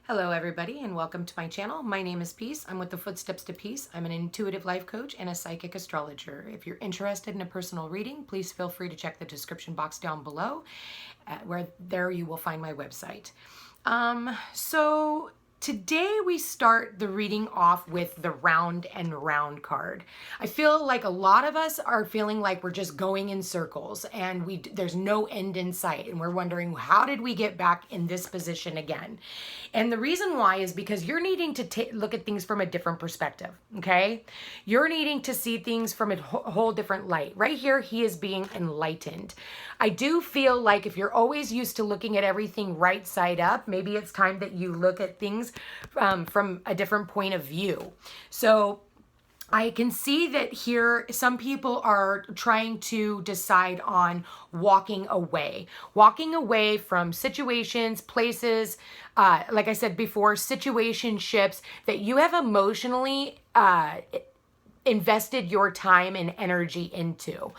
Hello everybody and welcome to my channel. My name is Peace. I'm with the Footsteps to Peace. I'm an intuitive life coach and a psychic astrologer. If you're interested in a personal reading, please feel free to check the description box down below where there you will find my website. So today we start the reading off with the round and round card. I feel like a lot of us are feeling like we're just going in circles and there's no end in sight, and we're wondering, how did we get back in this position again? And the reason why is because you're needing to look at things from a different perspective, okay? You're needing to see things from a whole different light. Right here, he is being enlightened. I do feel like if you're always used to looking at everything right side up, maybe it's time that you look at things from a different point of view. So I can see that here some people are trying to decide on walking away from situations, places, like I said before, situationships that you have emotionally invested your time and energy into.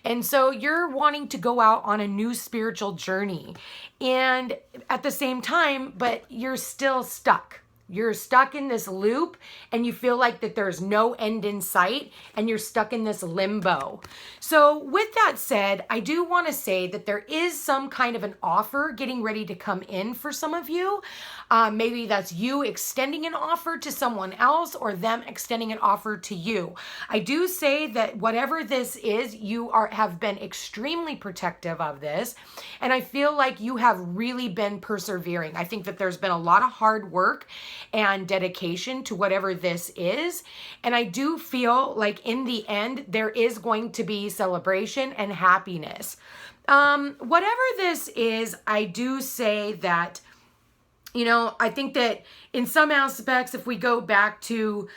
And so you're wanting to go out on a new spiritual journey, and at the same time, but you're still stuck. You're stuck in this loop and you feel like that there's no end in sight and you're stuck in this limbo. So with that said, I do want to say that there is some kind of an offer getting ready to come in for some of you. Maybe that's you extending an offer to someone else or them extending an offer to you. I do say that whatever this is, you have been extremely protective of this. And I feel like you have really been persevering. I think that there's been a lot of hard work and dedication to whatever this is. And I do feel like in the end, there is going to be celebration and happiness. Whatever this is, I do say that, you know, I think that in some aspects, if we go back to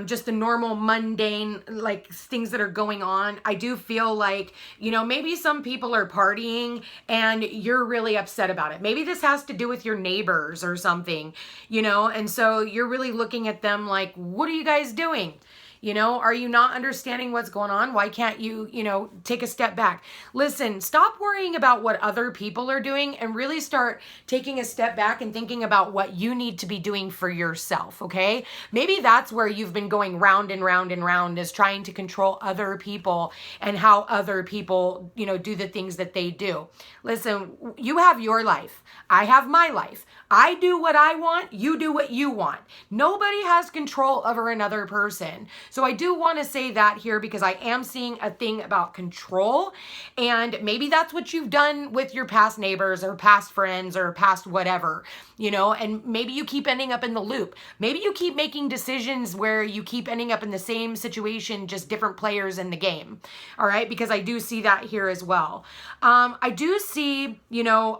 just the normal mundane, like things that are going on, I do feel like, you know, maybe some people are partying and you're really upset about it. Maybe this has to do with your neighbors or something, you know, and so you're really looking at them like, what are you guys doing? You know, are you not understanding what's going on? Why can't you, you know, take a step back? Listen, stop worrying about what other people are doing and really start taking a step back and thinking about what you need to be doing for yourself, okay? Maybe that's where you've been going round and round and round, is trying to control other people and how other people, you know, do the things that they do. Listen, you have your life. I have my life. I do what I want. You do what you want. Nobody has control over another person. So I do want to say that here because I am seeing a thing about control, and maybe that's what you've done with your past neighbors or past friends or past whatever, you know, and maybe you keep ending up in the loop. Maybe you keep making decisions where you keep ending up in the same situation, just different players in the game. All right. Because I do see that here as well. I do see, you know,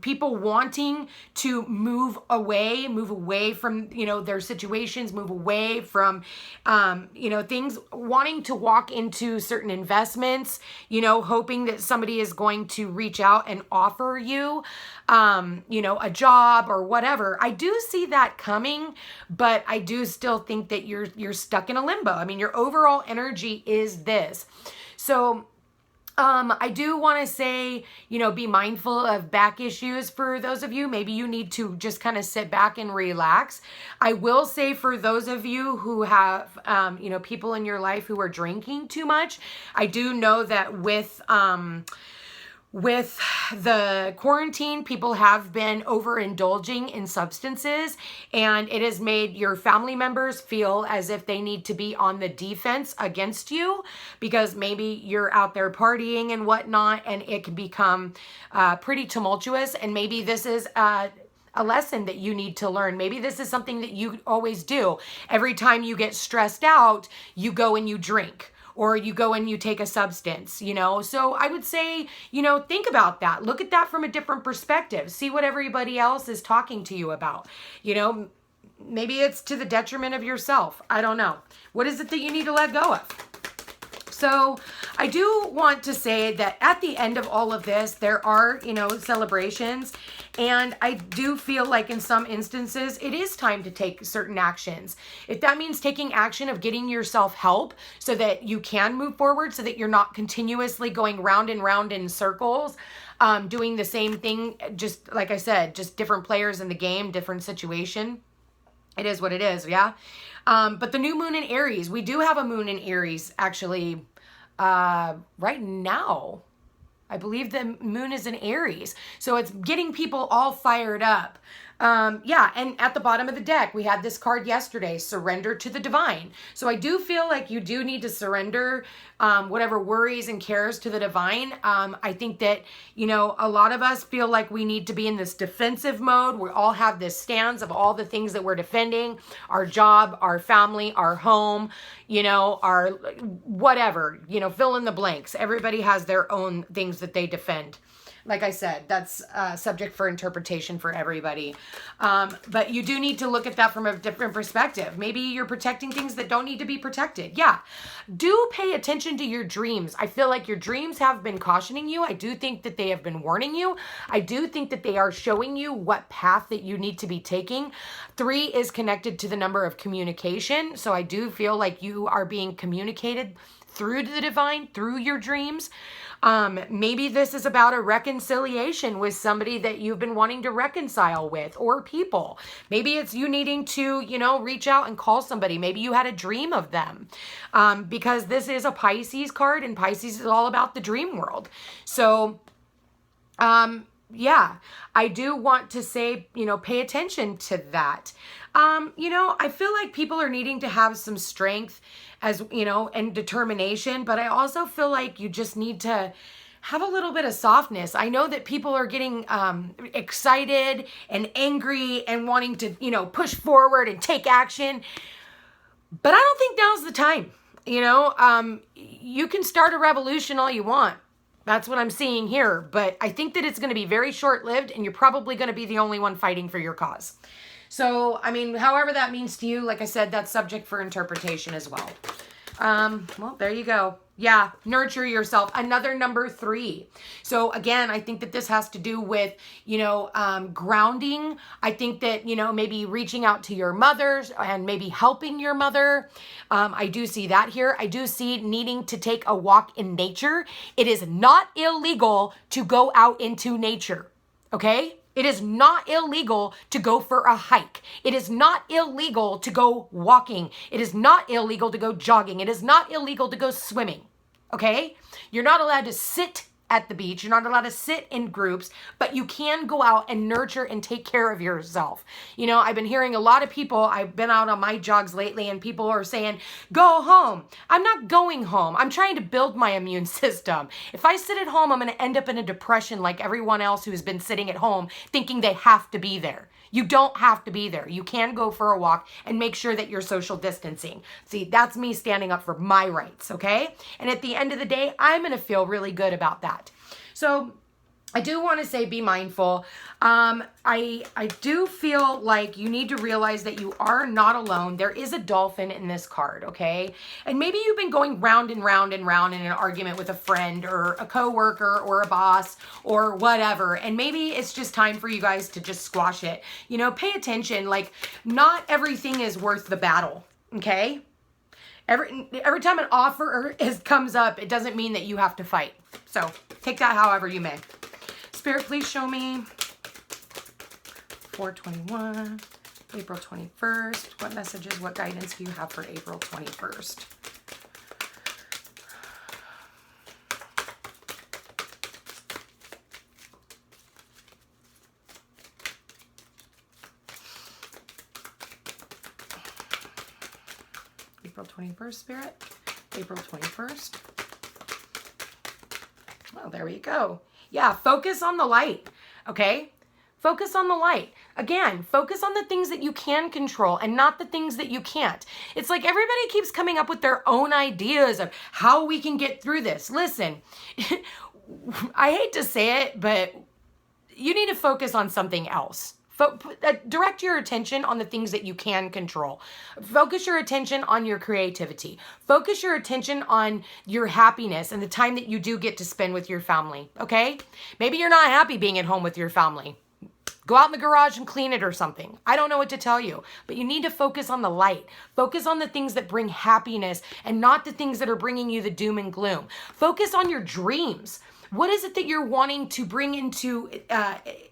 people wanting to move away from, you know, their situations, move away from, you know, things, wanting to walk into certain investments, you know, hoping that somebody is going to reach out and offer you, you know, a job or whatever. I do see that coming, but I do still think that you're stuck in a limbo. I mean, your overall energy is this. So I do want to say, you know, be mindful of back issues for those of you. Maybe you need to just kind of sit back and relax. I will say for those of you who have, you know, people in your life who are drinking too much, I do know that with the quarantine, people have been overindulging in substances, and it has made your family members feel as if they need to be on the defense against you because maybe you're out there partying and whatnot, and it can become pretty tumultuous. And maybe this is a lesson that you need to learn. Maybe this is something that you always do. Every time you get stressed out, you go and you drink, or you go and you take a substance, you know? So I would say, you know, think about that. Look at that from a different perspective. See what everybody else is talking to you about. You know, maybe it's to the detriment of yourself. I don't know. What is it that you need to let go of? So I do want to say that at the end of all of this, there are, celebrations. And I do feel like in some instances, it is time to take certain actions. If that means taking action of getting yourself help so that you can move forward, so that you're not continuously going round and round in circles, doing the same thing, just like I said, just different players in the game, different situation. It is what it is, yeah? But the new moon in Aries, we do have a moon in Aries actually right now. I believe the moon is in Aries. So it's getting people all fired up. Yeah, and at the bottom of the deck, we had this card yesterday, surrender to the divine. So I do feel like you do need to surrender whatever worries and cares to the divine. I think that, a lot of us feel like we need to be in this defensive mode. We all have this stance of all the things that we're defending, our job, our family, our home, our whatever, fill in the blanks. Everybody has their own things that they defend. Like I said, that's subject for interpretation for everybody. But you do need to look at that from a different perspective. Maybe you're protecting things that don't need to be protected. Yeah. Do pay attention to your dreams. I feel like your dreams have been cautioning you. I do think that they have been warning you. I do think that they are showing you what path that you need to be taking. 3 is connected to the number of communication. So I do feel like you are being communicated through the divine, through your dreams. Maybe this is about a reconciliation with somebody that you've been wanting to reconcile with, or people. Maybe it's you needing to, reach out and call somebody. Maybe you had a dream of them, because this is a Pisces card, and Pisces is all about the dream world. So, yeah, I do want to say, pay attention to that. I feel like people are needing to have some strength and determination, but I also feel like you just need to have a little bit of softness. I know that people are getting excited and angry and wanting to, push forward and take action, but I don't think now's the time. You can start a revolution all you want. That's what I'm seeing here, but I think that it's going to be very short-lived, and you're probably going to be the only one fighting for your cause. So, however that means to you, like I said, that's subject for interpretation as well. Well, there you go. Yeah, nurture yourself. Another number 3. So again, I think that this has to do with, grounding. I think that, maybe reaching out to your mothers and maybe helping your mother. I do see that here. I do see needing to take a walk in nature. It is not illegal to go out into nature. Okay? It is not illegal to go for a hike. It is not illegal to go walking. It is not illegal to go jogging. It is not illegal to go swimming. Okay? You're not allowed to sit at the beach. You're not allowed to sit in groups, but you can go out and nurture and take care of yourself. I've been hearing a lot of people, I've been out on my jogs lately, and people are saying, go home. I'm not going home. I'm trying to build my immune system. If I sit at home, I'm going to end up in a depression like everyone else who's been sitting at home thinking they have to be there. You don't have to be there. You can go for a walk and make sure that you're social distancing. See, that's me standing up for my rights, okay? And at the end of the day, I'm going to feel really good about that. So I do want to say be mindful. I do feel like you need to realize that you are not alone. There is a dolphin in this card, okay? And maybe you've been going round and round and round in an argument with a friend or a coworker or a boss or whatever. And maybe it's just time for you guys to just squash it. Pay attention. Like, not everything is worth the battle, okay? Every time an offer comes up, it doesn't mean that you have to fight. So take that however you may. Spirit, please show me 4/21, April 21st. What messages, what guidance do you have for April 21st? April 21st, Spirit. April 21st. Well, there we go. Yeah, focus on the light, okay? Focus on the light. Again, focus on the things that you can control and not the things that you can't. It's like everybody keeps coming up with their own ideas of how we can get through this. Listen, I hate to say it, but you need to focus on something else. Direct your attention on the things that you can control. Focus your attention on your creativity. Focus your attention on your happiness and the time that you do get to spend with your family, okay? Maybe you're not happy being at home with your family. Go out in the garage and clean it or something. I don't know what to tell you, but you need to focus on the light. Focus on the things that bring happiness and not the things that are bringing you the doom and gloom. Focus on your dreams. What is it that you're wanting to bring into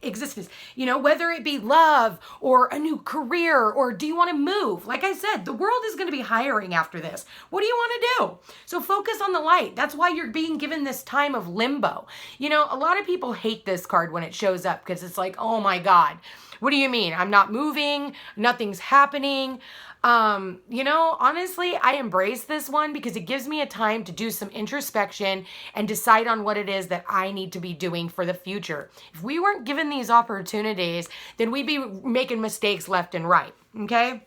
existence? You know, whether it be love or a new career, or do you want to move? Like I said, the world is going to be hiring after this. What do you want to do? So focus on the light. That's why you're being given this time of limbo. You know, a lot of people hate this card when it shows up because it's like, oh my God, what do you mean? I'm not moving. Nothing's happening. You know, honestly, I embrace this one because it gives me a time to do some introspection and decide on what it is that I need to be doing for the future. If we weren't given these opportunities, then we'd be making mistakes left and right. Okay.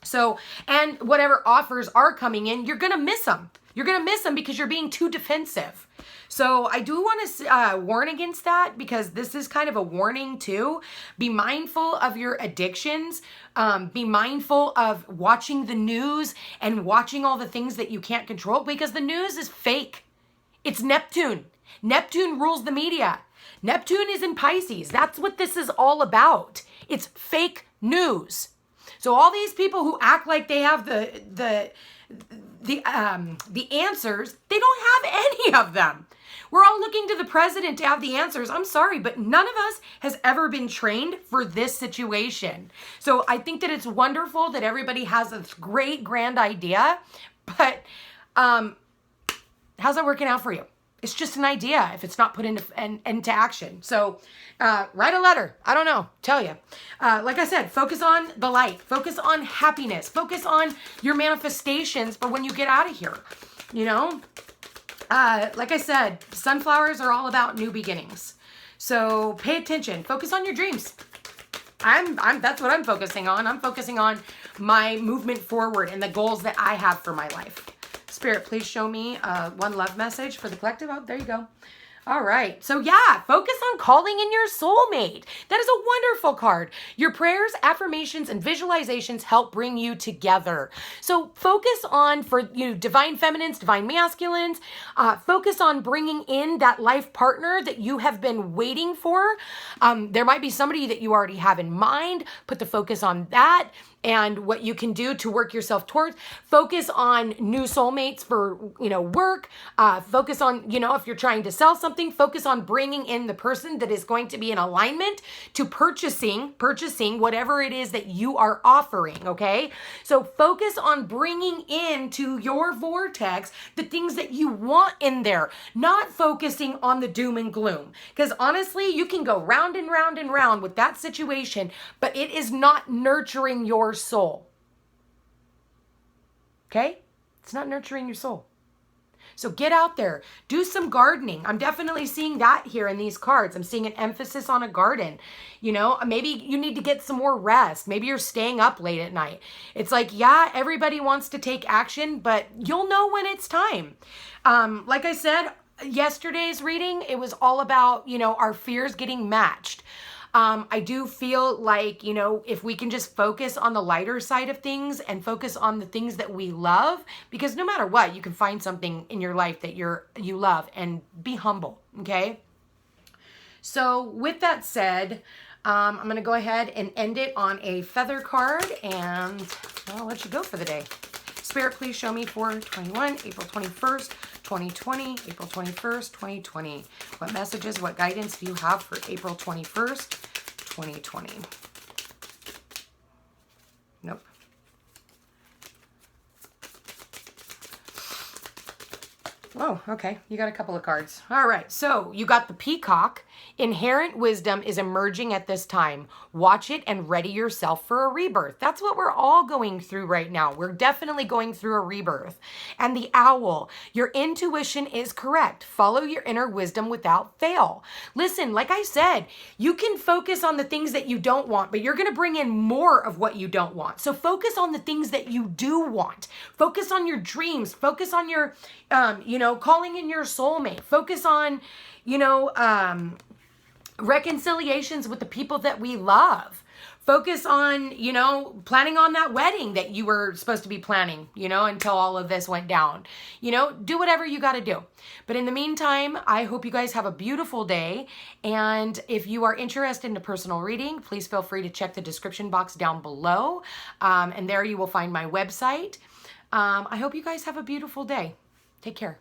So, and whatever offers are coming in, you're going to miss them. You're going to miss them because you're being too defensive. So I do want to warn against that, because this is kind of a warning too. Be mindful of your addictions. Be mindful of watching the news and watching all the things that you can't control, because the news is fake. It's Neptune. Neptune rules the media. Neptune is in Pisces. That's what this is all about. It's fake news. So all these people who act like they have the answers, they don't have any of them. We're all looking to the president to have the answers. I'm sorry, but none of us has ever been trained for this situation. So I think that it's wonderful that everybody has this great grand idea, but how's that working out for you? It's just an idea if it's not put into action. So write a letter. I don't know. Tell you. Like I said, focus on the light. Focus on happiness. Focus on your manifestations for when you get out of here. You know? Like I said, sunflowers are all about new beginnings. So pay attention. Focus on your dreams. That's what I'm focusing on. I'm focusing on my movement forward and the goals that I have for my life. Spirit, please show me one love message for the collective. Oh, there you go. All right. So yeah, focus on calling in your soulmate. That is a wonderful card. Your prayers, affirmations, and visualizations help bring you together. So focus on, for you divine feminines, divine masculines, focus on bringing in that life partner that you have been waiting for. There might be somebody that you already have in mind. Put the focus on that and what you can do to work yourself towards. Focus on new soulmates for, work. Focus on, if you're trying to sell something, focus on bringing in the person that is going to be in alignment to purchasing whatever it is that you are offering, okay? So focus on bringing into your vortex the things that you want in there, not focusing on the doom and gloom. Because honestly, you can go round and round and round with that situation, but it is not nurturing your soul. Okay? It's not nurturing your soul. So get out there, do some gardening. I'm definitely seeing that here in these cards. I'm seeing an emphasis on a garden. Maybe you need to get some more rest. Maybe you're staying up late at night. It's like, yeah, everybody wants to take action, but you'll know when it's time. Like I said, yesterday's reading, it was all about, our fears getting matched. I do feel like, if we can just focus on the lighter side of things and focus on the things that we love, because no matter what, you can find something in your life that you love, and be humble. Okay. So with that said, I'm going to go ahead and end it on a feather card, and I'll let you go for the day. Spirit, please show me for 21, April 21st, 2020, April 21st, 2020. What messages, what guidance do you have for April 21st, 2020? Nope. Oh, okay. You got a couple of cards. All right. So you got the Peacock. Inherent wisdom is emerging at this time. Watch it and ready yourself for a rebirth. That's what we're all going through right now. We're definitely going through a rebirth. And the Owl, your intuition is correct. Follow your inner wisdom without fail. Listen, like I said, you can focus on the things that you don't want, but you're going to bring in more of what you don't want. So focus on the things that you do want. Focus on your dreams. Focus on your, calling in your soulmate. Focus on, reconciliations with the people that we love. Focus on, you know, planning on that wedding that you were supposed to be planning, you know, until all of this went down. You know, do whatever you got to do. But in the meantime, I hope you guys have a beautiful day. And if you are interested in a personal reading, please feel free to check the description box down below. And there you will find my website. I hope you guys have a beautiful day. Take care.